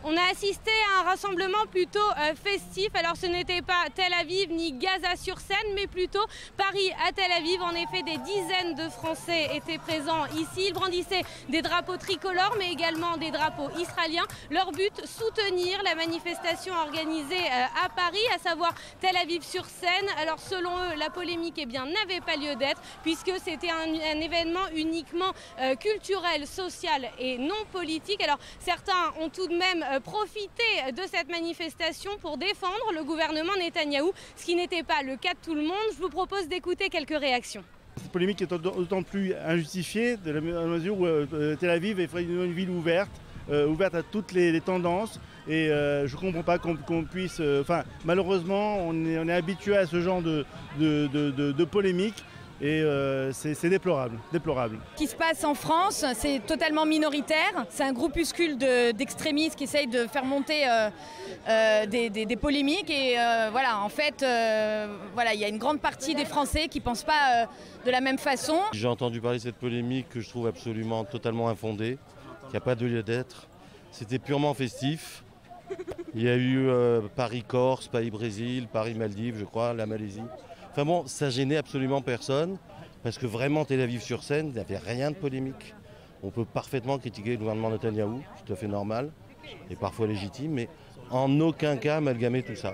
On a assisté à un rassemblement plutôt festif. Alors ce n'était pas Tel Aviv ni Gaza-sur-Seine, mais plutôt Paris à Tel Aviv. En effet, des dizaines de Français étaient présents ici. Ils brandissaient des drapeaux tricolores, mais également des drapeaux israéliens. Leur but, soutenir la manifestation organisée à Paris, à savoir Tel Aviv-sur-Seine. Alors selon eux, la polémique n'avait pas lieu d'être, puisque c'était un événement uniquement culturel, social et non politique. Alors certains ont tout de même profité de cette manifestation pour défendre le gouvernement Netanyahou, ce qui n'était pas le cas de tout le monde. Je vous propose d'écouter quelques réactions. Cette polémique est d'autant plus injustifiée de la mesure où Tel Aviv est une ville ouverte à toutes les tendances. Et je ne comprends pas qu'on puisse... malheureusement, on est habitué à ce genre de polémique. Et c'est déplorable. Ce qui se passe en France, c'est totalement minoritaire. C'est un groupuscule d'extrémistes qui essayent de faire monter des polémiques. Et voilà, en fait, il y a une grande partie des Français qui ne pensent pas de la même façon. J'ai entendu parler de cette polémique que je trouve absolument totalement infondée, qu'il n'y a pas de lieu d'être. C'était purement festif. Il y a eu Paris-Corse, Paris-Brésil, Paris-Maldives, je crois, la Malaisie. Enfin bon, ça gênait absolument personne, parce que vraiment Tel Aviv-sur-Seine, il n'y avait rien de polémique. On peut parfaitement critiquer le gouvernement Netanyahou, c'est tout à fait normal, et parfois légitime, mais en aucun cas amalgamer tout ça.